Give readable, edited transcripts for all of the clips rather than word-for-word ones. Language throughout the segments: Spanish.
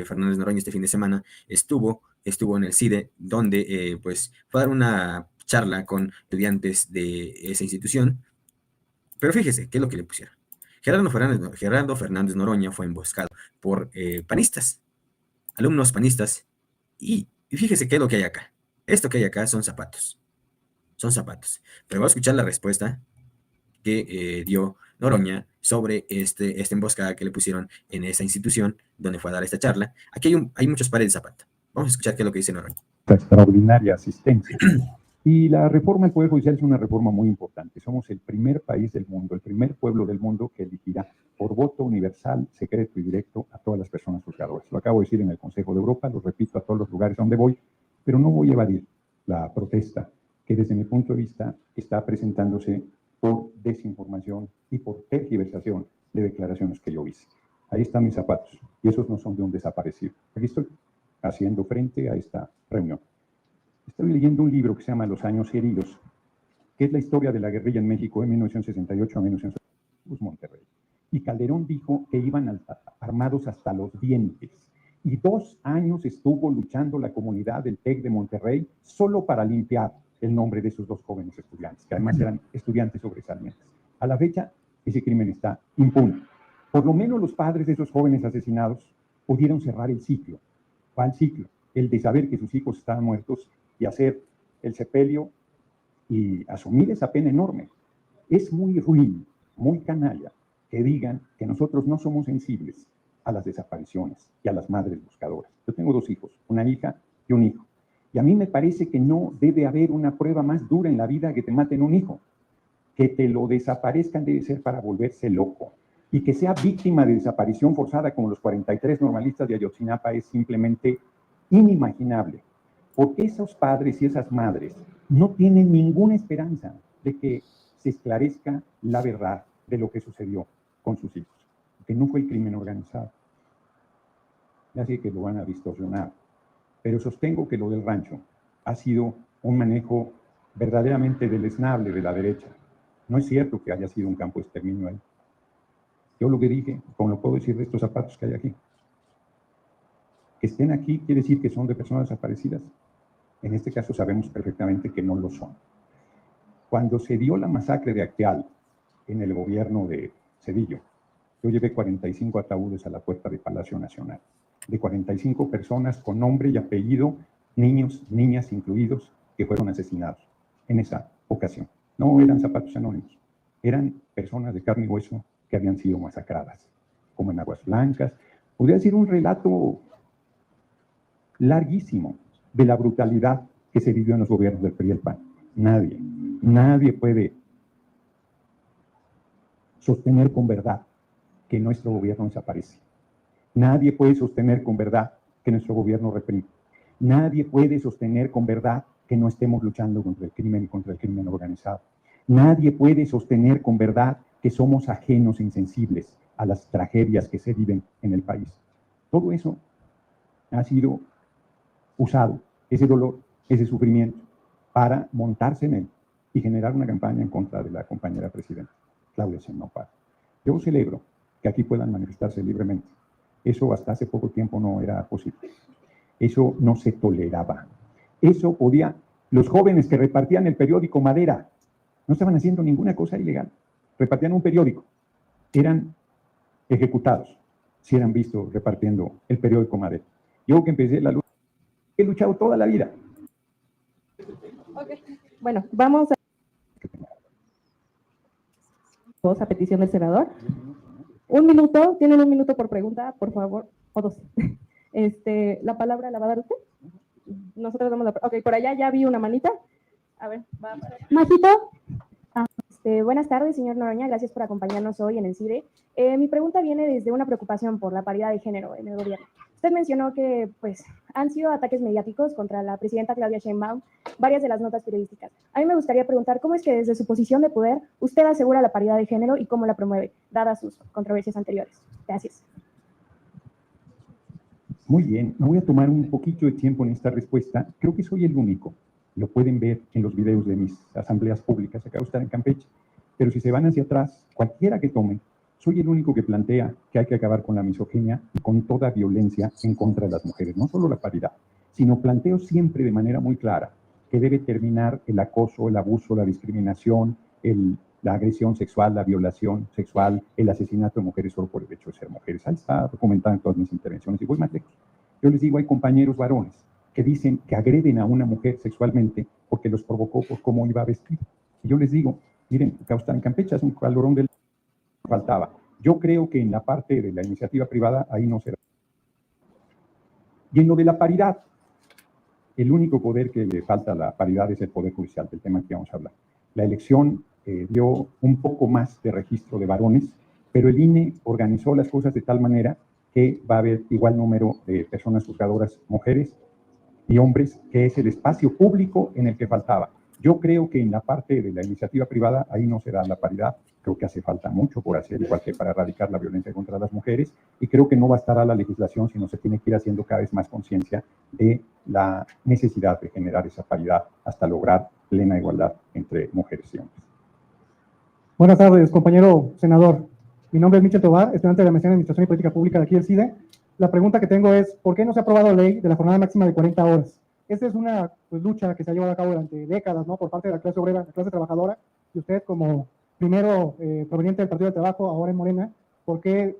Fernández Noroña este fin de semana estuvo en el CIDE, donde pues fue a dar una charla con estudiantes de esa institución. Pero fíjese, ¿qué es lo que le pusieron? Gerardo Fernández Noroña fue emboscado por panistas, alumnos panistas, y fíjese qué es lo que hay acá. Esto que hay acá son zapatos. Son zapatos. Pero voy a escuchar la respuesta que dio Noroña sobre esta emboscada que le pusieron en esa institución donde fue a dar esta charla. Aquí hay muchos pares de zapato. Vamos a escuchar qué es lo que dice Noroña. Extraordinaria asistencia. Y la reforma del Poder Judicial es una reforma muy importante. Somos el primer país del mundo, el primer pueblo del mundo que elegirá por voto universal, secreto y directo a todas las personas juzgadoras. Lo acabo de decir en el Consejo de Europa, lo repito a todos los lugares donde voy, pero no voy a evadir la protesta que desde mi punto de vista está presentándose por desinformación y por tergiversación de declaraciones que yo hice. Ahí están mis zapatos y esos no son de un desaparecido. Aquí estoy haciendo frente a esta reunión. Estoy leyendo un libro que se llama Los años heridos, que es la historia de la guerrilla en México de 1968 a 1968, Monterrey. Y Calderón dijo que iban armados hasta los dientes. Y 2 años estuvo luchando la comunidad del TEC de Monterrey solo para limpiar el nombre de esos 2 jóvenes estudiantes, que además eran estudiantes sobresalientes. A la fecha, ese crimen está impune. Por lo menos los padres de esos jóvenes asesinados pudieron cerrar el ciclo. ¿Cuál ciclo? El de saber que sus hijos estaban muertos y hacer el sepelio y asumir esa pena enorme. Es muy ruin, muy canalla, que digan que nosotros no somos sensibles a las desapariciones y a las madres buscadoras. Yo tengo 2 hijos, una hija y un hijo. Y a mí me parece que no debe haber una prueba más dura en la vida que te maten un hijo. Que te lo desaparezcan debe ser para volverse loco. Y que sea víctima de desaparición forzada como los 43 normalistas de Ayotzinapa es simplemente inimaginable. Porque esos padres y esas madres no tienen ninguna esperanza de que se esclarezca la verdad de lo que sucedió con sus hijos, que no fue el crimen organizado. Ya sé que lo van a distorsionar, pero sostengo que lo del rancho ha sido un manejo verdaderamente deleznable de la derecha. No es cierto que haya sido un campo de exterminio ahí. Yo lo que dije, como lo puedo decir de estos zapatos que hay aquí, que estén aquí quiere decir que son de personas desaparecidas. En este caso sabemos perfectamente que no lo son. Cuando se dio la masacre de Acteal en el gobierno de Cedillo, yo llevé 45 ataúdes a la puerta de Palacio Nacional, de 45 personas con nombre y apellido, niños, niñas incluidos, que fueron asesinados en esa ocasión. No eran zapatos anónimos, eran personas de carne y hueso que habían sido masacradas, como en Aguas Blancas. Podría decir un relato larguísimo de la brutalidad que se vivió en los gobiernos del PRI y el PAN. Nadie puede sostener con verdad que nuestro gobierno desaparece. Nadie puede sostener con verdad que nuestro gobierno reprime. Nadie puede sostener con verdad que no estemos luchando contra el crimen y contra el crimen organizado. Nadie puede sostener con verdad que somos ajenos e insensibles a las tragedias que se viven en el país. Todo eso ha sido usado, ese dolor, ese sufrimiento, para montarse en él y generar una campaña en contra de la compañera presidenta, Claudia Sheinbaum Pardo. Yo celebro que aquí puedan manifestarse libremente. Eso hasta hace poco tiempo no era posible. Eso no se toleraba. Eso podía... Los jóvenes que repartían el periódico Madera no estaban haciendo ninguna cosa ilegal. Repartían un periódico. Eran ejecutados si eran vistos repartiendo el periódico Madera. Yo que empecé la lucha, he luchado toda la vida. Okay. Bueno, vamos a petición del senador. 1 minuto, tienen 1 minuto por pregunta, por favor, o 2. ¿La palabra la va a dar usted? Nosotros damos la... Ok, por allá ya vi una manita. A ver, va. Majito. Buenas tardes, señor Noroña, gracias por acompañarnos hoy en el CIDE. Mi pregunta viene desde una preocupación por la paridad de género en el gobierno. Usted mencionó que pues, han sido ataques mediáticos contra la presidenta Claudia Sheinbaum, varias de las notas periodísticas. A mí me gustaría preguntar cómo es que desde su posición de poder usted asegura la paridad de género y cómo la promueve, dadas sus controversias anteriores. Gracias. Muy bien, me voy a tomar un poquito de tiempo en esta respuesta. Creo que soy el único. Lo pueden ver en los videos de mis asambleas públicas. Acabo de estar en Campeche. Pero si se van hacia atrás, cualquiera que tomen, Soy el único que plantea que hay que acabar con la misoginia y con toda violencia en contra de las mujeres, no solo la paridad, sino planteo siempre de manera muy clara que debe terminar el acoso, el abuso, la discriminación, la agresión sexual, la violación sexual, el asesinato de mujeres solo por el hecho de ser mujeres. Ahí está documentado en todas mis intervenciones y voy más lejos. Yo les digo, hay compañeros varones que dicen que agreden a una mujer sexualmente porque los provocó por cómo iba vestido. Y yo les digo, miren, acá está en Campeche, es un calorón del faltaba. Yo creo que en la parte de la iniciativa privada ahí no será. Y en lo de la paridad, el único poder que le falta a la paridad es el Poder Judicial, del tema que vamos a hablar. La elección dio un poco más de registro de varones, pero el INE organizó las cosas de tal manera que va a haber igual número de personas juzgadoras, mujeres y hombres, que es el espacio público en el que faltaba. Yo creo que en la parte de la iniciativa privada ahí no será la paridad. Creo que hace falta mucho por hacer, igual que para erradicar la violencia contra las mujeres, y creo que no bastará la legislación, sino se tiene que ir haciendo cada vez más conciencia de la necesidad de generar esa paridad hasta lograr plena igualdad entre mujeres y hombres. Buenas tardes, compañero senador. Mi nombre es Michel Tobar, estudiante de la maestría en Administración y Política Pública de aquí del CIDE. La pregunta que tengo es, ¿por qué no se ha aprobado la ley de la jornada máxima de 40 horas? Esta es una lucha que se ha llevado a cabo durante décadas, ¿no? Por parte de la clase obrera, la clase trabajadora, y usted como primero proveniente del Partido del Trabajo, ahora en Morena, ¿qué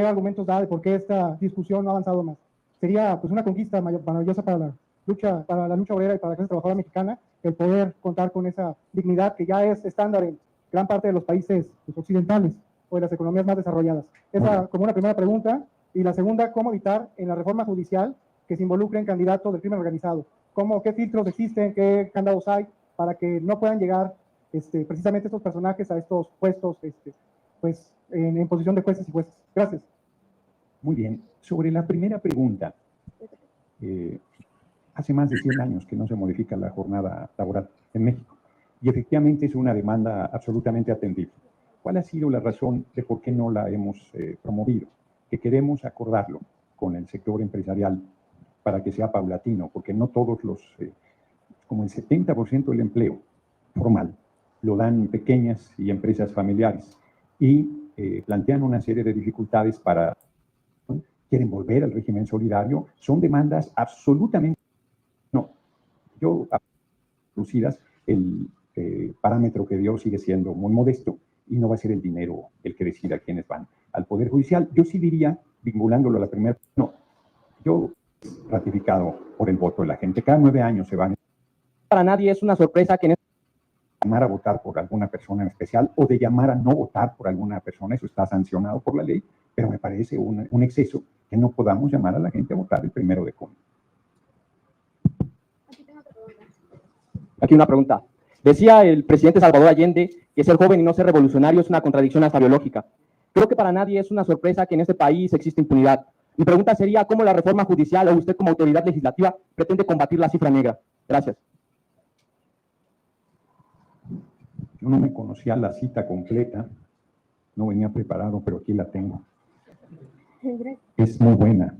argumentos da de por qué esta discusión no ha avanzado más? Sería pues una conquista maravillosa para la lucha obrera y para la clase trabajadora mexicana, el poder contar con esa dignidad que ya es estándar en gran parte de los países occidentales o de las economías más desarrolladas. Esa como una primera pregunta. Y la segunda, ¿cómo evitar en la reforma judicial que se involucren candidatos del crimen organizado? ¿Qué filtros existen, qué candados hay para que no puedan llegar precisamente estos personajes a estos puestos pues, en posición de jueces y jueces? Gracias. Muy bien. Sobre la primera pregunta, hace más de 100 años que no se modifica la jornada laboral en México y efectivamente es una demanda absolutamente atendible. ¿Cuál ha sido la razón de por qué no la hemos promovido? Que queremos acordarlo con el sector empresarial para que sea paulatino, porque no todos como el 70% del empleo formal lo dan pequeñas y empresas familiares y plantean una serie de dificultades quieren volver al régimen solidario, son demandas absolutamente lucidas. El parámetro que dio sigue siendo muy modesto y no va a ser el dinero el que decida quiénes van al Poder Judicial. Yo sí diría, vinculándolo a la primera, yo ratificado por el voto de la gente. Cada 9 años se van. Para nadie es una sorpresa que llamar a votar por alguna persona en especial o de llamar a no votar por alguna persona, eso está sancionado por la ley, pero me parece un exceso que no podamos llamar a la gente a votar el 1 de junio. Aquí una pregunta. Decía el presidente Salvador Allende que ser joven y no ser revolucionario es una contradicción hasta biológica. Creo que para nadie es una sorpresa que en este país existe impunidad. Mi pregunta sería, ¿cómo la reforma judicial o usted como autoridad legislativa pretende combatir la cifra negra? Gracias. Yo no me conocía la cita completa, no venía preparado, pero aquí la tengo. Es muy buena.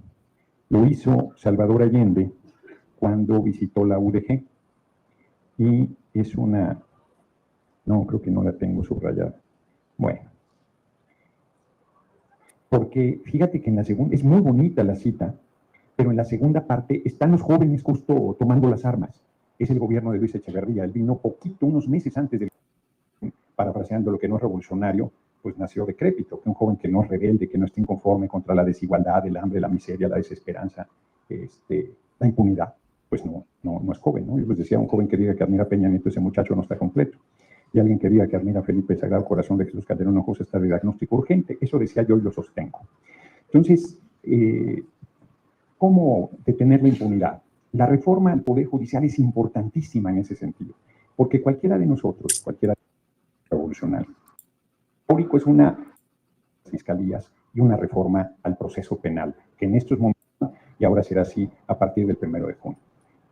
Lo hizo Salvador Allende cuando visitó la UDG. Y es no, creo que no la tengo subrayada. Bueno. Porque fíjate que en la segunda, es muy bonita la cita, pero en la segunda parte están los jóvenes justo tomando las armas. Es el gobierno de Luis Echeverría. Él vino unos meses antes del... Parafraseando lo que no es revolucionario, pues nació decrépito, que un joven que no es rebelde, que no esté inconforme contra la desigualdad, el hambre, la miseria, la desesperanza, la impunidad, pues no es joven, ¿no? Yo les decía, un joven que diga que admira a Peña Nieto, ese muchacho no está completo. Y alguien que diga que admira a Felipe Sagrado Corazón de Jesús Calderón Hinojosa está de diagnóstico urgente. Eso decía yo y lo sostengo. Entonces, ¿cómo detener la impunidad? La reforma al Poder Judicial es importantísima en ese sentido, porque cualquiera de nosotros, cualquiera revolucionario, histórico es una fiscalías y una reforma al proceso penal, que en estos momentos, y ahora será así a partir del 1 de junio.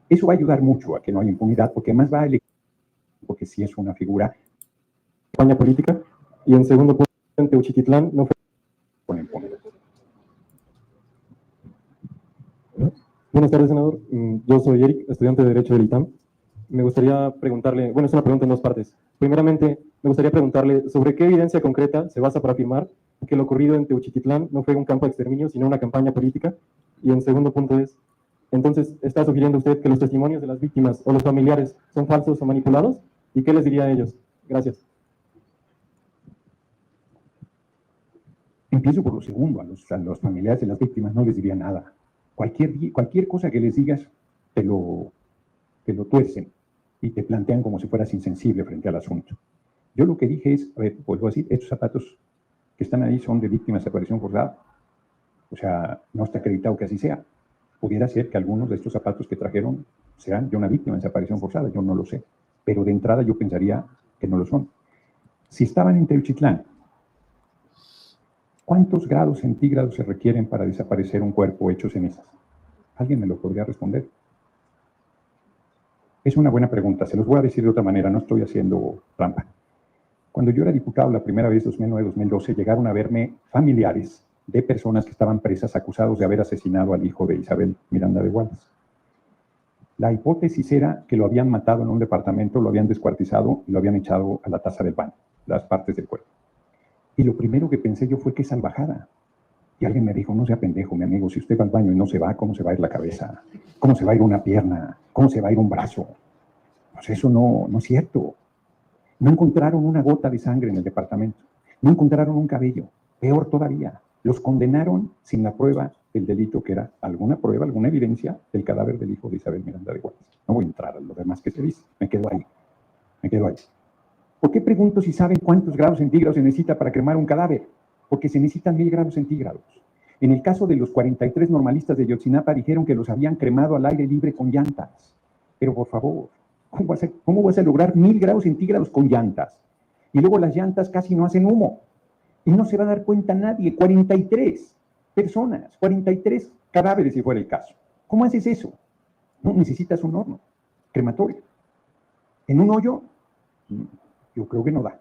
Eso va a ayudar mucho a que no haya impunidad, porque más va a elegir, porque sí es una figura Campaña política, y en segundo punto, en Teuchititlán no fue con impunidad. Buenas tardes, senador. Yo soy Eric, estudiante de Derecho del ITAM. Me gustaría preguntarle, bueno, es una pregunta en dos partes. Primeramente, me gustaría preguntarle sobre qué evidencia concreta se basa para afirmar que lo ocurrido en Teuchiquitlán no fue un campo de exterminio, sino una campaña política. Y el segundo punto es, entonces, ¿está sugiriendo usted que los testimonios de las víctimas o los familiares son falsos o manipulados? ¿Y qué les diría a ellos? Gracias. Empiezo por lo segundo, a los familiares de las víctimas no les diría nada. Cualquier cosa que les digas, te lo tuercen y te plantean como si fueras insensible frente al asunto. Yo lo que dije es, a ver, vuelvo a decir, estos zapatos que están ahí son de víctimas de desaparición forzada. O sea, no está acreditado que así sea. Pudiera ser que algunos de estos zapatos que trajeron sean de una víctima de desaparición forzada, yo no lo sé. Pero de entrada yo pensaría que no lo son. Si estaban en Teuchitlán, ¿cuántos grados centígrados se requieren para desaparecer un cuerpo hecho cenizas? ¿Alguien me lo podría responder? Es una buena pregunta, se los voy a decir de otra manera, no estoy haciendo trampa. Cuando yo era diputado la primera vez, 2009-2012, llegaron a verme familiares de personas que estaban presas acusados de haber asesinado al hijo de Isabel Miranda de Guales. La hipótesis era que lo habían matado en un departamento, lo habían descuartizado y lo habían echado a la taza del baño, las partes del cuerpo. Y lo primero que pensé yo fue, qué salvajada. Y alguien me dijo, no sea pendejo, mi amigo, si usted va al baño y no se va, ¿cómo se va a ir la cabeza? ¿Cómo se va a ir una pierna? ¿Cómo se va a ir un brazo? Pues eso no es cierto. No encontraron una gota de sangre en el departamento. No encontraron un cabello. Peor todavía, los condenaron sin la prueba del delito, que era alguna prueba, alguna evidencia del cadáver del hijo de Isabel Miranda de Guales. No voy a entrar a lo demás que se dice. Me quedo ahí. ¿Por qué pregunto si saben cuántos grados centígrados se necesita para cremar un cadáver? Porque se necesitan 1000 grados centígrados. En el caso de los 43 normalistas de Ayotzinapa, dijeron que los habían cremado al aire libre con llantas. Pero por favor, ¿cómo vas a lograr 1000 grados centígrados con llantas? Y luego las llantas casi no hacen humo. Y no se va a dar cuenta nadie. 43 personas, 43 cadáveres si fuera el caso. ¿Cómo haces eso? No, necesitas un horno crematorio. En un hoyo, yo creo que no da.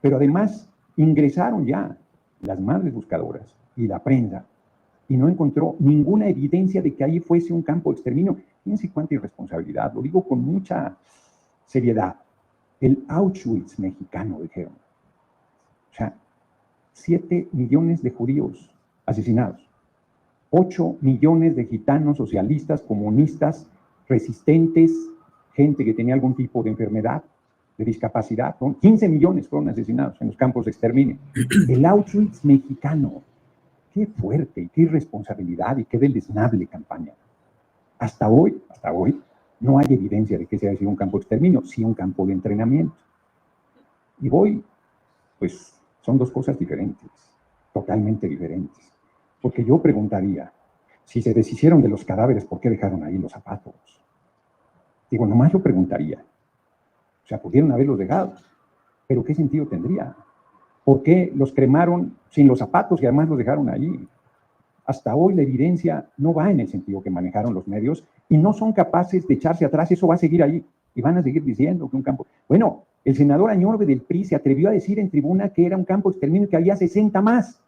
Pero además ingresaron ya las madres buscadoras y la prensa y no encontró ninguna evidencia de que ahí fuese un campo de exterminio. Fíjense cuánta irresponsabilidad, lo digo con mucha seriedad. El Auschwitz mexicano, dijeron. O sea, 7 millones de judíos asesinados, 8 millones de gitanos socialistas, comunistas, resistentes, gente que tenía algún tipo de enfermedad, de discapacidad, 15 millones fueron asesinados en los campos de exterminio. El Auschwitz mexicano. Qué fuerte y qué irresponsabilidad y qué deleznable campaña. Hasta hoy, no hay evidencia de que se haya sido un campo de exterminio, sí un campo de entrenamiento. Y hoy, pues, son dos cosas diferentes, totalmente diferentes. Porque yo preguntaría, si se deshicieron de los cadáveres, ¿por qué dejaron ahí los zapatos? Digo, nomás lo preguntaría. O sea, pudieron haberlos dejado, pero ¿qué sentido tendría? ¿Por qué los cremaron sin los zapatos y además los dejaron allí? Hasta hoy la evidencia no va en el sentido que manejaron los medios y no son capaces de echarse atrás, eso va a seguir ahí. Y van a seguir diciendo que un campo... Bueno, el senador Añorbe del PRI se atrevió a decir en tribuna que era un campo de exterminio y que había 60 más.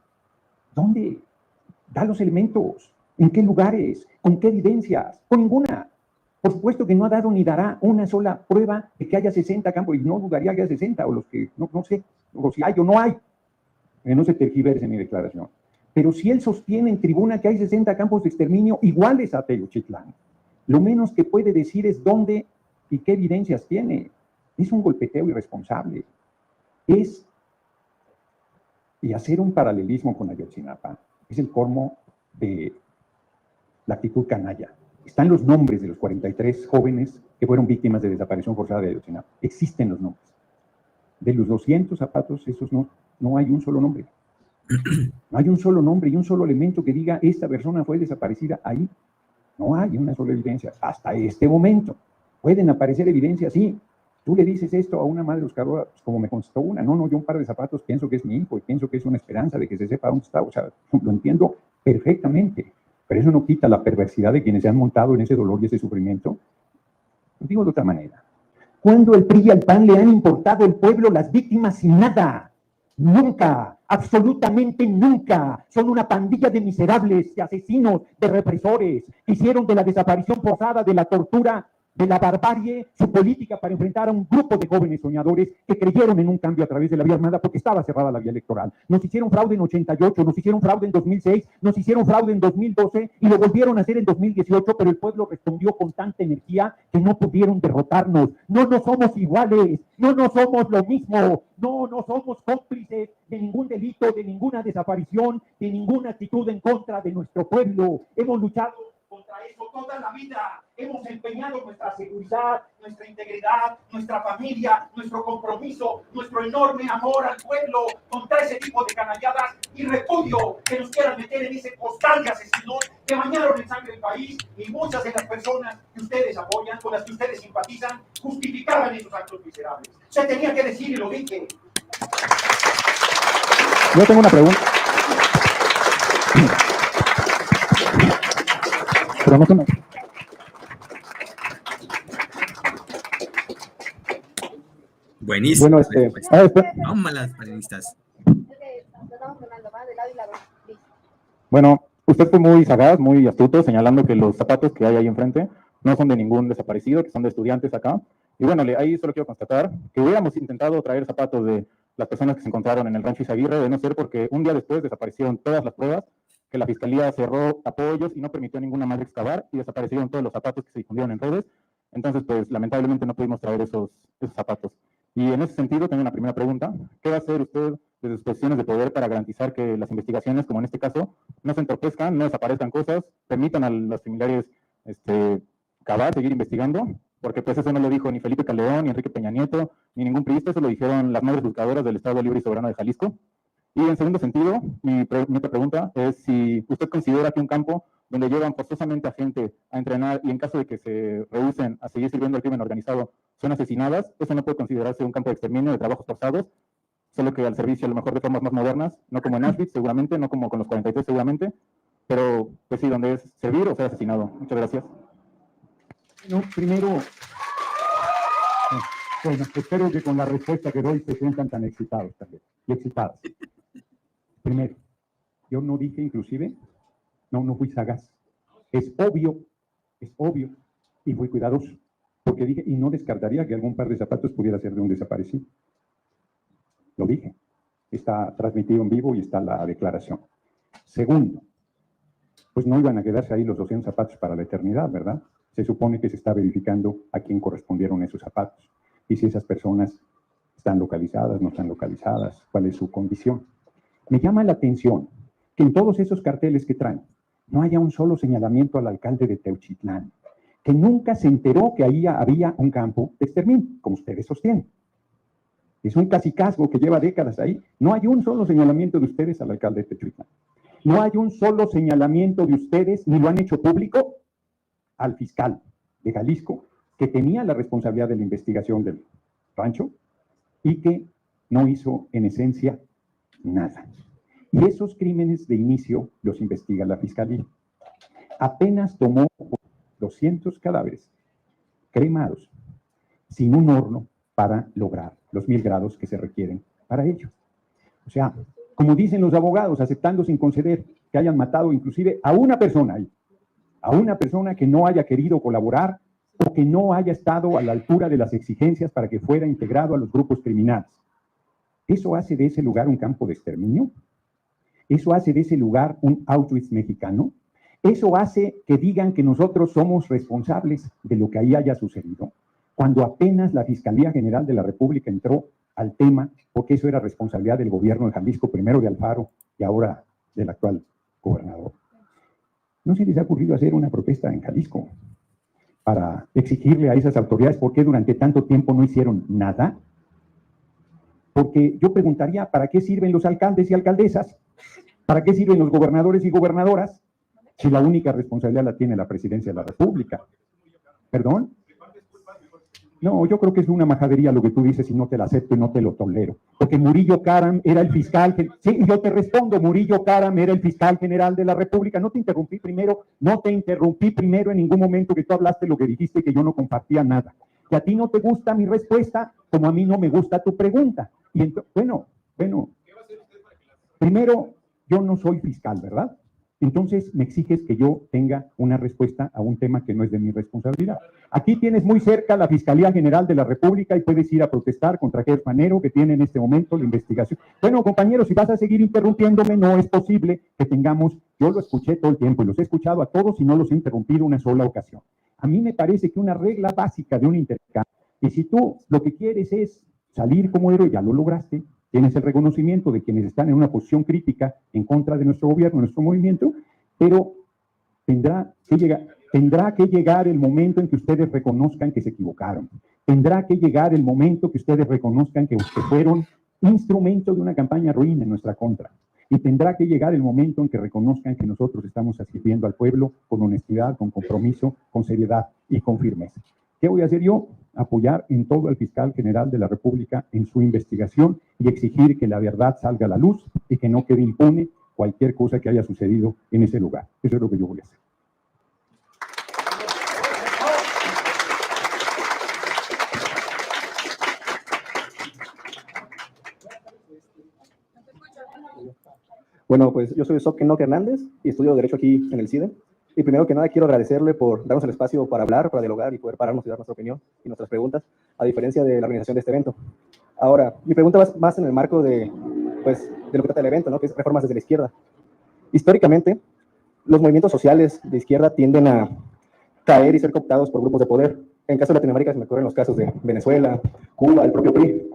¿Dónde? Da los elementos. ¿En qué lugares? ¿Con qué evidencias? Con ninguna. Por supuesto que no ha dado ni dará una sola prueba de que haya 60 campos, y no dudaría que haya 60, o los que, no sé, o si hay o no hay. No se tergiverse mi declaración. Pero si él sostiene en tribuna que hay 60 campos de exterminio iguales a Teuchitlán, lo menos que puede decir es dónde y qué evidencias tiene. Es un golpeteo irresponsable. Y hacer un paralelismo con Ayotzinapa es el colmo de la actitud canalla. Están los nombres de los 43 jóvenes que fueron víctimas de desaparición forzada de Ayotzinapa. Existen los nombres. De los 200 zapatos, esos no hay un solo nombre. No hay un solo nombre y un solo elemento que diga esta persona fue desaparecida ahí. No hay una sola evidencia. Hasta este momento. Pueden aparecer evidencias, sí. Tú le dices esto a una madre buscadora, pues como me contestó una, no, yo un par de zapatos pienso que es mi hijo y pienso que es una esperanza de que se sepa dónde está. O sea, lo entiendo perfectamente. Pero eso no quita la perversidad de quienes se han montado en ese dolor y ese sufrimiento. Lo digo de otra manera. ¿Cuándo el PRI y el PAN le han importado al pueblo las víctimas sin nada? Nunca, absolutamente nunca. Son una pandilla de miserables, de asesinos, de represores, que hicieron de la desaparición forzada, de la tortura, de la barbarie, su política para enfrentar a un grupo de jóvenes soñadores que creyeron en un cambio a través de la vía armada porque estaba cerrada la vía electoral. Nos hicieron fraude en 88, nos hicieron fraude en 2006, nos hicieron fraude en 2012 y lo volvieron a hacer en 2018, pero el pueblo respondió con tanta energía que no pudieron derrotarnos. No somos iguales, no somos lo mismo, no somos cómplices de ningún delito, de ninguna desaparición, de ninguna actitud en contra de nuestro pueblo. Hemos luchado contra eso toda la vida. Hemos empeñado nuestra seguridad, nuestra integridad, nuestra familia, nuestro compromiso, nuestro enorme amor al pueblo contra ese tipo de canalladas y repudio que nos quieran meter en ese costal de asesinos que bañaron en sangre el país, y muchas de las personas que ustedes apoyan, con las que ustedes simpatizan, justificaban esos actos miserables. Se tenía que decir y lo dije. Yo tengo una pregunta. Pero no se me... Buenísimo. Bueno, Tómalas, panelistas. Bueno, usted fue muy sagaz, muy astuto, señalando que los zapatos que hay ahí enfrente no son de ningún desaparecido, que son de estudiantes acá. Y bueno, ahí solo quiero constatar que hubiéramos intentado traer zapatos de las personas que se encontraron en el rancho Izaguirre, de no ser porque un día después desaparecieron todas las pruebas, que la fiscalía cerró apoyos y no permitió a ninguna madre excavar, y desaparecieron todos los zapatos que se difundieron en redes. Entonces, pues, lamentablemente no pudimos traer esos zapatos. Y en ese sentido, tengo una primera pregunta. ¿Qué va a hacer usted desde sus posiciones de poder para garantizar que las investigaciones, como en este caso, no se entorpezcan, no desaparezcan cosas, permitan a los familiares cavar, seguir investigando? Porque pues eso no lo dijo ni Felipe Calderón, ni Enrique Peña Nieto, ni ningún priista, eso lo dijeron las madres buscadoras del Estado Libre y Soberano de Jalisco. Y en segundo sentido, mi otra pregunta es si usted considera que un campo donde llevan forzosamente a gente a entrenar y en caso de que se rehúsen a seguir sirviendo al crimen organizado son asesinadas, eso no puede considerarse un campo de exterminio, de trabajos forzados, solo que al servicio a lo mejor de formas más modernas, no como en Auschwitz seguramente, no como con los 43 seguramente, pero pues sí, donde es servir o ser asesinado. Muchas gracias. Bueno, primero, bueno, espero que con la respuesta que doy se sientan tan excitados también, y excitadas. Primero, yo no dije inclusive, no fui sagaz. Es obvio, y fui cuidadoso, porque dije, y no descartaría que algún par de zapatos pudiera ser de un desaparecido. Lo dije. Está transmitido en vivo y está la declaración. Segundo, pues no iban a quedarse ahí los 200 zapatos para la eternidad, ¿verdad? Se supone que se está verificando a quién correspondieron esos zapatos y si esas personas están localizadas, no están localizadas, cuál es su condición. Me llama la atención que en todos esos carteles que traen no haya un solo señalamiento al alcalde de Teuchitlán, que nunca se enteró que ahí había un campo de exterminio, como ustedes sostienen. Es un cacicazgo que lleva décadas ahí. No hay un solo señalamiento de ustedes al alcalde de Teuchitlán. No hay un solo señalamiento de ustedes, ni lo han hecho público, al fiscal de Jalisco, que tenía la responsabilidad de la investigación del rancho y que no hizo en esencia nada. Y esos crímenes de inicio los investiga la fiscalía. Apenas tomó 200 cadáveres cremados, sin un horno para lograr los 1000 grados que se requieren para ello. O sea, como dicen los abogados, aceptando sin conceder que hayan matado inclusive a una persona ahí, a una persona que no haya querido colaborar o que no haya estado a la altura de las exigencias para que fuera integrado a los grupos criminales. ¿Eso hace de ese lugar un campo de exterminio? ¿Eso hace de ese lugar un Auschwitz mexicano? ¿Eso hace que digan que nosotros somos responsables de lo que ahí haya sucedido? Cuando apenas la Fiscalía General de la República entró al tema, porque eso era responsabilidad del gobierno de Jalisco, primero de Alfaro y ahora del actual gobernador. ¿No se les ha ocurrido hacer una protesta en Jalisco para exigirle a esas autoridades por qué durante tanto tiempo no hicieron nada? Porque yo preguntaría, ¿para qué sirven los alcaldes y alcaldesas? ¿Para qué sirven los gobernadores y gobernadoras? Si la única responsabilidad la tiene la Presidencia de la República. ¿Perdón? No, yo creo que es una majadería lo que tú dices y no te la acepto y no te lo tolero. Porque Murillo Karam era el fiscal... Sí, yo te respondo, Murillo Karam era el fiscal general de la República. No te interrumpí primero en ningún momento que tú hablaste lo que dijiste, que yo no compartía nada. Que a ti no te gusta mi respuesta, como a mí no me gusta tu pregunta. Y bueno, primero, yo no soy fiscal, ¿verdad? entonces me exiges que yo tenga una respuesta a un tema que no es de mi responsabilidad. Aquí tienes muy cerca la Fiscalía General de la República y puedes ir a protestar contra Ger Manero, que tiene en este momento la investigación. Bueno, compañeros, si vas a seguir interrumpiéndome, no es posible que tengamos, yo lo escuché todo el tiempo y los he escuchado a todos y no los he interrumpido una sola ocasión. A mí me parece que una regla básica de un intercambio, y si tú lo que quieres es salir como héroe, ya lo lograste, tienes el reconocimiento de quienes están en una posición crítica en contra de nuestro gobierno, nuestro movimiento, pero tendrá que llegar el momento en que ustedes reconozcan que se equivocaron. Tendrá que llegar el momento que ustedes reconozcan que fueron instrumento de una campaña ruin en nuestra contra. Y tendrá que llegar el momento en que reconozcan que nosotros estamos sirviendo al pueblo con honestidad, con compromiso, con seriedad y con firmeza. ¿Qué voy a hacer yo? Apoyar en todo al fiscal general de la República en su investigación y exigir que la verdad salga a la luz y que no quede impune cualquier cosa que haya sucedido en ese lugar. Eso es lo que yo voy a hacer. Bueno, pues yo soy Soc Enoch Hernández y estudio Derecho aquí en el CIDE. Y primero que nada quiero agradecerle por darnos el espacio para hablar, para dialogar y poder pararnos y dar nuestra opinión y nuestras preguntas, a diferencia de la organización de este evento. Ahora, mi pregunta va más en el marco de lo que trata el evento, ¿no? Que es reformas desde la izquierda. Históricamente, los movimientos sociales de izquierda tienden a caer y ser cooptados por grupos de poder. En caso de Latinoamérica se me ocurren los casos de Venezuela, Cuba, el propio PRI.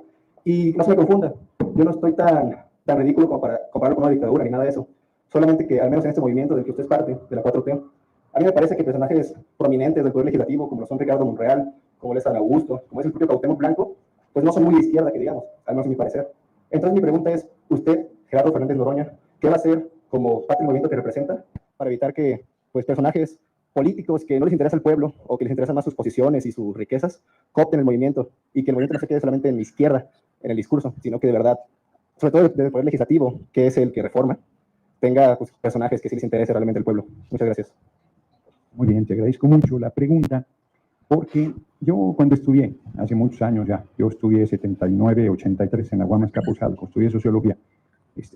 Y no se me confunda, yo no estoy tan ridículo como para compararlo con una dictadura ni nada de eso. Solamente que, al menos en este movimiento del que usted es parte, de la 4T, a mí me parece que personajes prominentes del Poder Legislativo, como lo son Ricardo Monreal, como es San Augusto, como es el propio Cuauhtémoc Blanco, pues no son muy de izquierda, que digamos, al menos a mi parecer. Entonces mi pregunta es, usted, Gerardo Fernández Noroña, ¿qué va a hacer como parte del movimiento que representa para evitar que pues, personajes políticos que no les interesa el pueblo o que les interesan más sus posiciones y sus riquezas coopten el movimiento y que el movimiento no se quede solamente en la izquierda, en el discurso, sino que de verdad, sobre todo desde el Poder Legislativo, que es el que reforma, tenga pues, personajes que sí les interese realmente el pueblo? Muchas gracias. Muy bien, te agradezco mucho la pregunta, porque yo cuando estudié, hace muchos años ya, yo estudié 79, 83 en la UAM Escapuzalco, estudié sociología.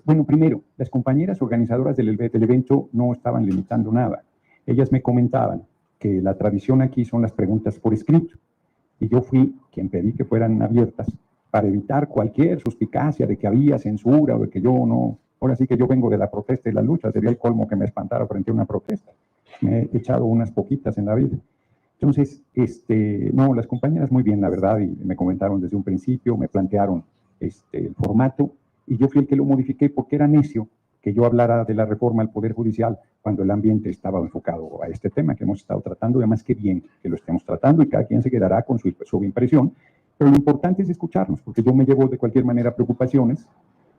Bueno, primero, las compañeras organizadoras del evento no estaban limitando nada. Ellas me comentaban que la tradición aquí son las preguntas por escrito, y yo fui quien pedí que fueran abiertas para evitar cualquier suspicacia de que había censura o de que yo no... Ahora sí que yo vengo de la protesta y la lucha, sería el colmo que me espantara frente a una protesta. Me he echado unas poquitas en la vida. Entonces, no, las compañeras muy bien, la verdad, y me comentaron desde un principio, me plantearon el formato, y yo fui el que lo modifiqué porque era necio que yo hablara de la reforma al Poder Judicial cuando el ambiente estaba enfocado a este tema que hemos estado tratando, y además que bien que lo estemos tratando, y cada quien se quedará con su impresión, pero lo importante es escucharnos, porque yo me llevo de cualquier manera preocupaciones,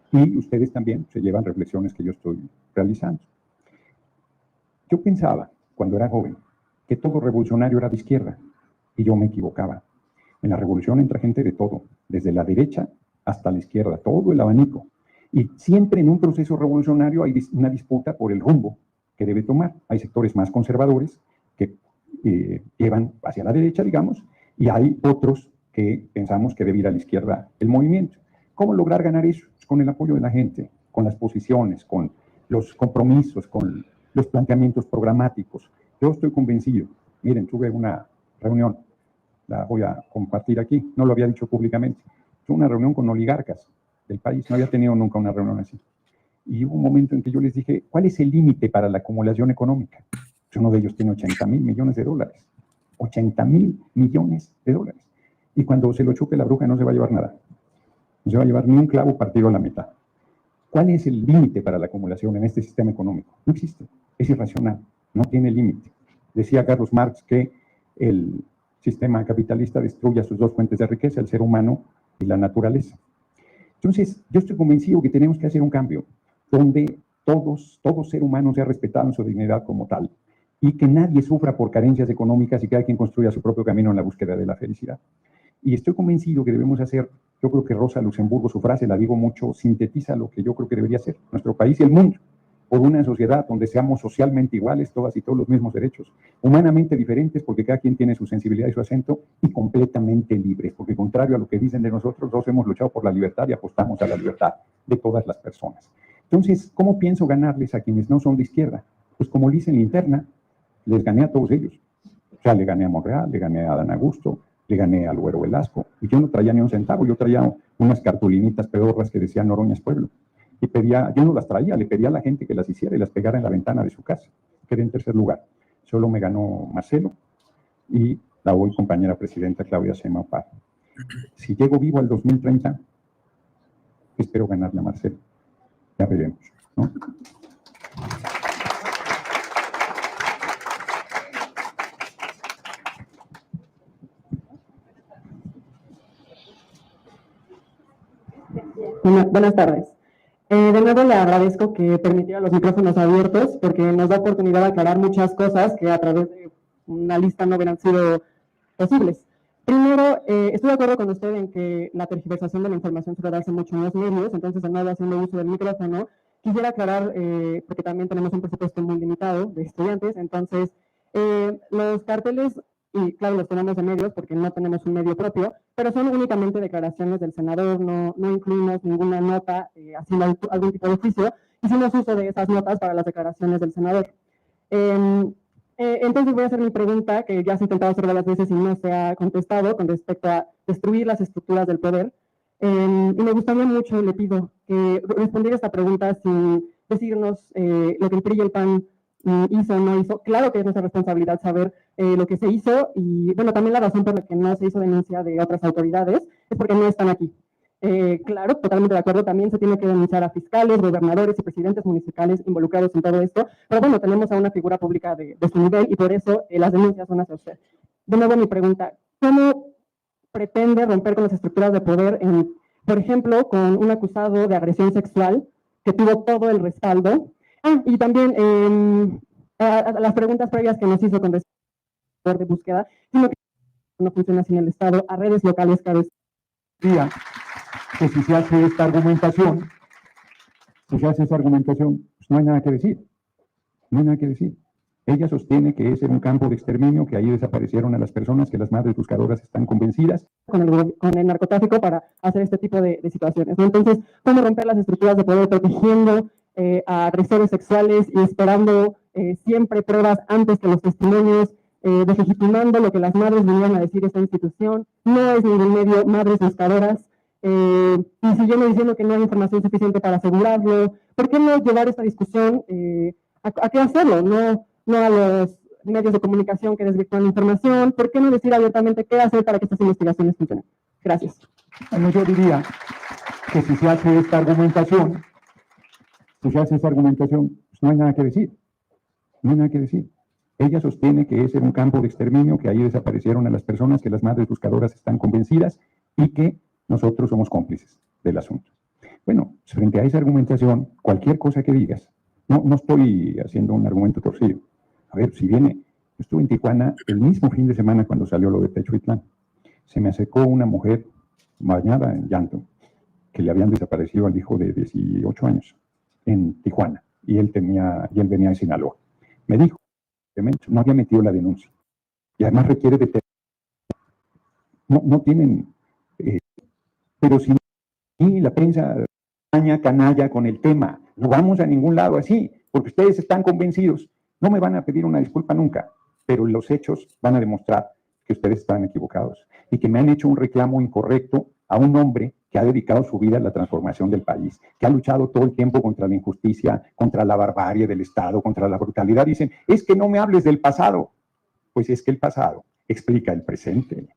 y ustedes también se llevan reflexiones que yo estoy realizando. Yo pensaba, cuando era joven, que todo revolucionario era de izquierda, y yo me equivocaba. En la revolución entra gente de todo, desde la derecha hasta la izquierda, todo el abanico. Y siempre en un proceso revolucionario hay una disputa por el rumbo que debe tomar. Hay sectores más conservadores que llevan hacia la derecha, digamos, y hay otros que pensamos que debe ir a la izquierda el movimiento. ¿Cómo lograr ganar eso? Con el apoyo de la gente, con las posiciones, con los compromisos, con los planteamientos programáticos. Yo estoy convencido. Miren, tuve una reunión, la voy a compartir aquí, no lo había dicho públicamente. Tuve una reunión con oligarcas del país, no había tenido nunca una reunión así. Y hubo un momento en que yo les dije, ¿cuál es el límite para la acumulación económica? Pues uno de ellos tiene 80,000 millones de dólares. 80,000 millones de dólares. Y cuando se lo chupe la bruja no se va a llevar nada. No se va a llevar ni un clavo partido a la mitad. ¿Cuál es el límite para la acumulación en este sistema económico? No existe. Es irracional. No tiene límite. Decía Carlos Marx que el sistema capitalista destruye sus dos fuentes de riqueza, el ser humano y la naturaleza. Entonces, yo estoy convencido que tenemos que hacer un cambio donde todo ser humano sea respetado en su dignidad como tal y que nadie sufra por carencias económicas y cada quien construya su propio camino en la búsqueda de la felicidad. Y estoy convencido que debemos hacer, yo creo que Rosa Luxemburgo, su frase, la digo mucho, sintetiza lo que yo creo que debería ser nuestro país y el mundo, por una sociedad donde seamos socialmente iguales, todas y todos los mismos derechos, humanamente diferentes porque cada quien tiene su sensibilidad y su acento, y completamente libres, porque contrario a lo que dicen de nosotros, todos hemos luchado por la libertad y apostamos a la libertad de todas las personas. Entonces, ¿cómo pienso ganarles a quienes no son de izquierda? Pues como le hice en la interna, les gané a todos ellos. O sea, le gané a Monreal, le gané a Adán Augusto, le gané al Güero Velasco, y yo no traía ni un centavo, yo traía unas cartulinitas pedorras que decían Noroña es pueblo. Y pedía, yo no las traía, le pedía a la gente que las hiciera y las pegara en la ventana de su casa. Quedé en tercer lugar. Solo me ganó Marcelo y la hoy compañera presidenta Claudia Sheinbaum Pardo. Si llego vivo al 2030, espero ganarle a Marcelo. Ya veremos, ¿no? Buenas tardes. De nuevo le agradezco que permitiera los micrófonos abiertos porque nos da oportunidad de aclarar muchas cosas que a través de una lista no hubieran sido posibles. Primero, estoy de acuerdo con usted en que la tergiversación de la información suele darse mucho en los medios, entonces de nuevo haciendo uso del micrófono, quisiera aclarar, porque también tenemos un presupuesto muy limitado de estudiantes, entonces los carteles, y claro, los tenemos de medios porque no tenemos un medio propio, pero son únicamente declaraciones del senador, no incluimos ninguna nota haciendo algún tipo de juicio, hicimos uso de esas notas para las declaraciones del senador. Entonces voy a hacer mi pregunta, que ya se ha intentado hacer varias veces y no se ha contestado, con respecto a destruir las estructuras del poder. Y me gustaría mucho, le pido, que respondiera esta pregunta sin decirnos lo que el PRI y el PAN hizo o no hizo. Claro que es nuestra responsabilidad saber lo que se hizo y, bueno, también la razón por la que no se hizo denuncia de otras autoridades es porque no están aquí. Claro, totalmente de acuerdo, también se tiene que denunciar a fiscales, gobernadores y presidentes municipales involucrados en todo esto, pero bueno, tenemos a una figura pública de su nivel y por eso las denuncias son hacia usted. De nuevo mi pregunta, ¿cómo pretende romper con las estructuras de poder, por ejemplo, con un acusado de agresión sexual que tuvo todo el respaldo? Y también a las preguntas previas que nos hizo con respecto de búsqueda, sino que no funciona sin el Estado, a redes locales cada vez. Que si se hace esta argumentación, pues no hay nada que decir. No hay nada que decir. Ella sostiene que es en un campo de exterminio, que ahí desaparecieron a las personas, que las madres buscadoras están convencidas. Con el narcotráfico para hacer este tipo de situaciones, ¿no? Entonces, ¿cómo romper las estructuras de poder protegiendo a agresores sexuales y esperando siempre pruebas antes que los testimonios, deslegitimando lo que las madres venían a decir esta institución? No es ningún medio madres buscadoras. Y siguiendo diciendo que no hay información suficiente para asegurarlo, ¿por qué no llevar esta discusión a qué hacerlo? No a los medios de comunicación que desvirtúan la información. ¿Por qué no decir abiertamente qué hacer para que estas investigaciones funcionen? Gracias. Bueno, yo diría que si se hace esta argumentación, pues no hay nada que decir. No hay nada que decir. Ella sostiene que es en un campo de exterminio, que ahí desaparecieron a las personas, que las madres buscadoras están convencidas y que nosotros somos cómplices del asunto. Bueno, frente a esa argumentación, cualquier cosa que digas, no estoy haciendo un argumento torcido. A ver, si viene, yo estuve en Tijuana el mismo fin de semana cuando salió lo de Techoitlán. Se me acercó una mujer bañada en llanto, que le habían desaparecido al hijo de 18 años en Tijuana, y él venía de Sinaloa. Me dijo, no había metido la denuncia, y además requiere de... No tienen... pero si la prensa canalla con el tema, no vamos a ningún lado así, porque ustedes están convencidos, no me van a pedir una disculpa nunca, pero los hechos van a demostrar que ustedes están equivocados y que me han hecho un reclamo incorrecto a un hombre que ha dedicado su vida a la transformación del país, que ha luchado todo el tiempo contra la injusticia, contra la barbarie del Estado, contra la brutalidad. Dicen, es que no me hables del pasado. Pues es que el pasado explica el presente.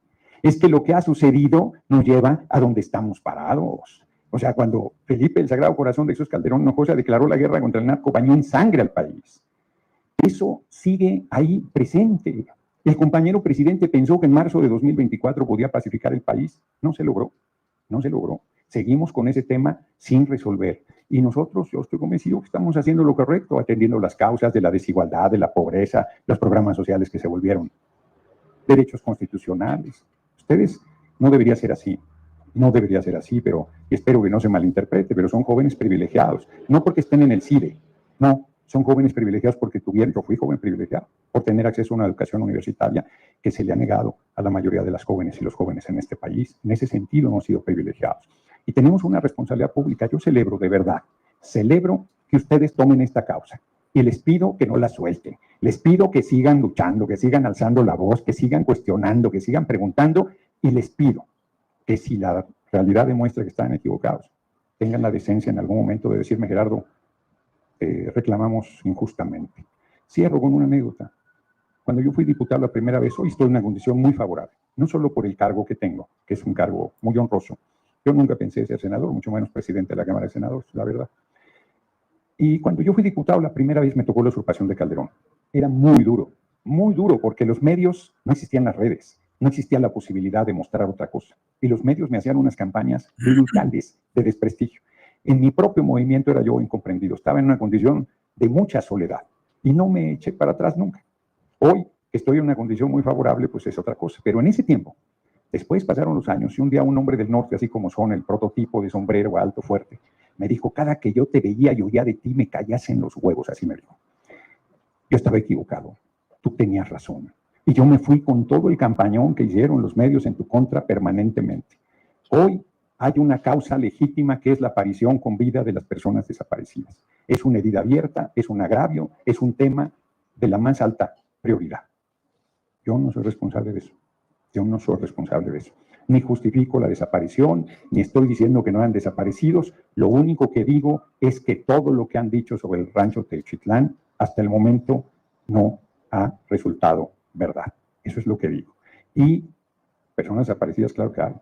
Es que lo que ha sucedido nos lleva a donde estamos parados. O sea, cuando Felipe, el Sagrado Corazón de Jesús Calderón Hinojosa, declaró la guerra contra el narco, bañó en sangre al país. Eso sigue ahí presente. El compañero presidente pensó que en marzo de 2024 podía pacificar el país. No se logró. Seguimos con ese tema sin resolver. Y nosotros, yo estoy convencido que estamos haciendo lo correcto, atendiendo las causas de la desigualdad, de la pobreza, los programas sociales que se volvieron derechos constitucionales. Ustedes no debería ser así, pero espero que no se malinterprete, pero son jóvenes privilegiados, no porque estén en el CIDE, no, son jóvenes privilegiados porque yo fui joven privilegiado, por tener acceso a una educación universitaria que se le ha negado a la mayoría de las jóvenes y los jóvenes en este país. En ese sentido hemos sido privilegiados. Y tenemos una responsabilidad pública. Yo celebro, de verdad, que ustedes tomen esta causa. y les pido que no la suelten. Les pido que sigan luchando, que sigan alzando la voz, que sigan cuestionando, que sigan preguntando, y les pido que si la realidad demuestra que están equivocados, tengan la decencia en algún momento de decirme, Gerardo, reclamamos injustamente. Cierro con una anécdota. Cuando yo fui diputado la primera vez, hoy estoy en una condición muy favorable, no solo por el cargo que tengo, que es un cargo muy honroso. Yo nunca pensé ser senador, mucho menos presidente de la Cámara de Senadores, la verdad. Y cuando yo fui diputado la primera vez me tocó la usurpación de Calderón. Era muy duro, porque los medios, no existían las redes, no existía la posibilidad de mostrar otra cosa. Y los medios me hacían unas campañas brutales de desprestigio. En mi propio movimiento era yo incomprendido, estaba en una condición de mucha soledad y no me eché para atrás nunca. Hoy que estoy en una condición muy favorable, pues es otra cosa. Pero en ese tiempo, después pasaron los años y un día un hombre del norte, así como son, el prototipo de sombrero alto, fuerte, me dijo, cada que yo te veía y oía de ti, me callas en los huevos, así me dijo. Yo estaba equivocado, tú tenías razón. Y yo me fui con todo el campañón que hicieron los medios en tu contra permanentemente. Hoy hay una causa legítima que es la aparición con vida de las personas desaparecidas. Es una herida abierta, es un agravio, es un tema de la más alta prioridad. Yo no soy responsable de eso. Yo no soy responsable de eso. Ni justifico la desaparición, ni estoy diciendo que no han desaparecidos. Lo único que digo es que todo lo que han dicho sobre el rancho Teuchitlán hasta el momento no ha resultado verdad. Eso es lo que digo. Y personas desaparecidas, claro que hay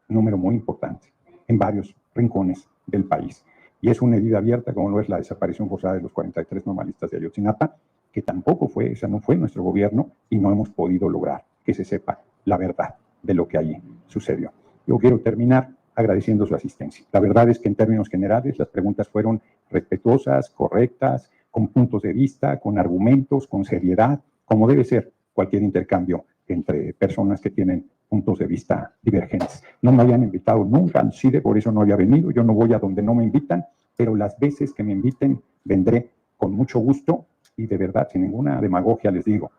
un número muy importante en varios rincones del país. Y es una herida abierta, como lo es la desaparición forzada de los 43 normalistas de Ayotzinapa, que tampoco fue, esa no fue nuestro gobierno y no hemos podido lograr que se sepa la verdad de lo que allí sucedió. Yo quiero terminar agradeciendo su asistencia. La verdad es que en términos generales las preguntas fueron respetuosas, correctas, con puntos de vista, con argumentos, con seriedad, como debe ser cualquier intercambio entre personas que tienen puntos de vista divergentes. No me habían invitado nunca al CIDE, por eso no había venido. Yo no voy a donde no me invitan, pero las veces que me inviten vendré con mucho gusto y de verdad, sin ninguna demagogia les digo,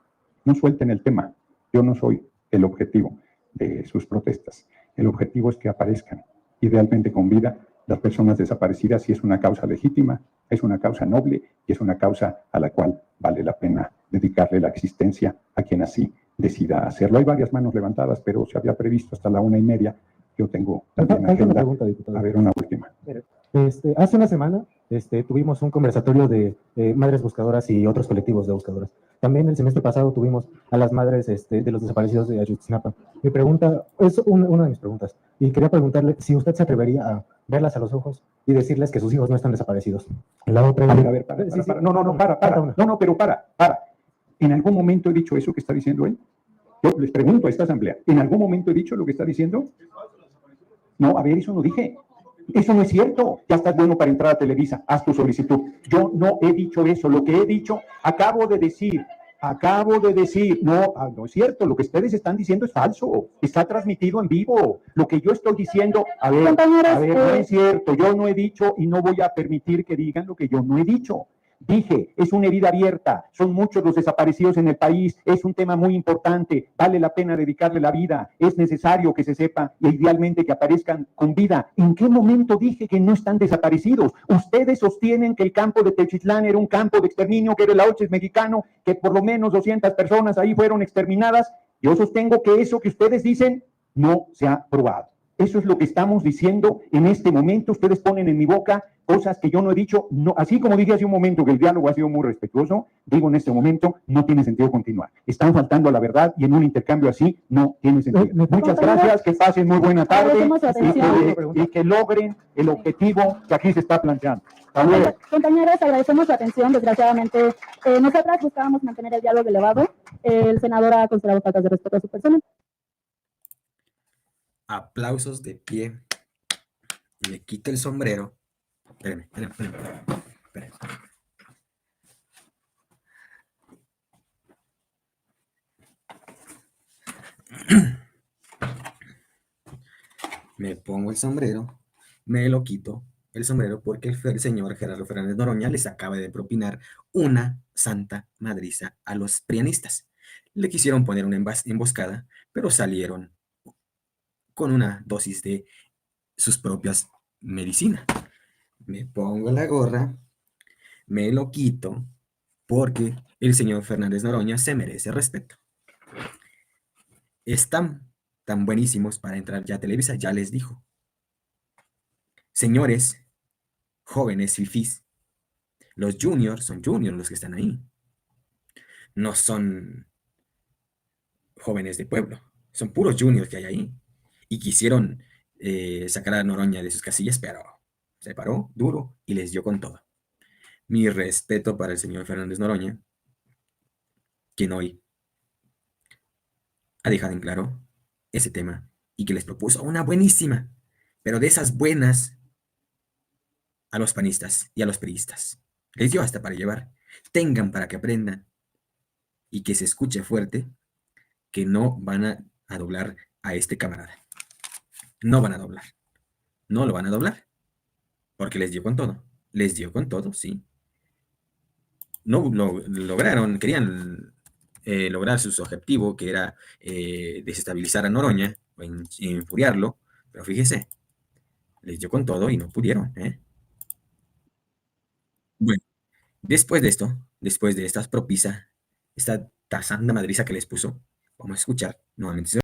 no suelten el tema. Yo no soy el objetivo de sus protestas. El objetivo es que aparezcan idealmente con vida las personas desaparecidas y es una causa legítima, es una causa noble y es una causa a la cual vale la pena dedicarle la existencia a quien así decida hacerlo. Hay varias manos levantadas, pero se había previsto hasta la 1:30. Yo tengo también agenda. Pregunta, diputado. A ver, una última. Hace una semana tuvimos un conversatorio de madres buscadoras y otros colectivos de buscadoras. También el semestre pasado tuvimos a las madres de los desaparecidos de Ayotzinapa. Mi pregunta, es una de mis preguntas, y quería preguntarle si usted se atrevería a verlas a los ojos y decirles que sus hijos no están desaparecidos. La otra... A ver, para. No, pero para. ¿En algún momento he dicho eso que está diciendo él? Yo les pregunto a esta asamblea, ¿en algún momento he dicho lo que está diciendo? No, a ver, eso no dije. Eso no es cierto. Ya estás bueno para entrar a Televisa. Haz tu solicitud. Yo no he dicho eso. Lo que he dicho, acabo de decir. No es cierto. Lo que ustedes están diciendo es falso. Está transmitido en vivo. Lo que yo estoy diciendo, a ver, no es cierto. Yo no he dicho y no voy a permitir que digan lo que yo no he dicho. Dije, es una herida abierta, son muchos los desaparecidos en el país, es un tema muy importante, vale la pena dedicarle la vida, es necesario que se sepa y idealmente que aparezcan con vida. ¿En qué momento dije que no están desaparecidos? Ustedes sostienen que el campo de Teuchitlán era un campo de exterminio, que era el Auschwitz mexicano, que por lo menos 200 personas ahí fueron exterminadas. Yo sostengo que eso que ustedes dicen no se ha probado. Eso es lo que estamos diciendo en este momento. Ustedes ponen en mi boca cosas que yo no he dicho. No, así como dije hace un momento que el diálogo ha sido muy respetuoso, digo en este momento, no tiene sentido continuar. Están faltando a la verdad y en un intercambio así no tiene sentido. Muchas gracias, que pasen muy buena tarde y que logren el objetivo que aquí se está planteando. Hasta luego. Compañeros, agradecemos su atención. Desgraciadamente, nosotras buscábamos mantener el diálogo elevado. El senador ha considerado faltas de respeto a su persona. Aplausos de pie. Le quito el sombrero. Espérenme. Me pongo el sombrero, me lo quito el sombrero porque el señor Gerardo Fernández Noroña les acaba de propinar una santa madriza a los prianistas. Le quisieron poner una emboscada, pero salieron con una dosis de sus propias medicinas. Me pongo la gorra, me lo quito porque el señor Fernández Noroña se merece respeto. Están tan buenísimos para entrar ya a Televisa, ya les dijo. Señores, jóvenes fifís, los juniors son juniors los que están ahí. No son jóvenes de pueblo, son puros juniors que hay ahí. Y quisieron sacar a Noroña de sus casillas, pero se paró duro y les dio con todo. Mi respeto para el señor Fernández Noroña, quien hoy ha dejado en claro ese tema y que les propuso una buenísima, pero de esas buenas a los panistas y a los priistas. Les dio hasta para llevar. Tengan para que aprendan y que se escuche fuerte que no van a doblar a este camarada. No van a doblar. No lo van a doblar. Porque les dio con todo. Les dio con todo, sí. No lo lograron, querían lograr su objetivo, que era desestabilizar a Noroña, o infuriarlo, pero fíjese, les dio con todo y no pudieron. Bueno, después de esto, después de estas propisa, esta tazanda madriza que les puso, vamos a escuchar nuevamente.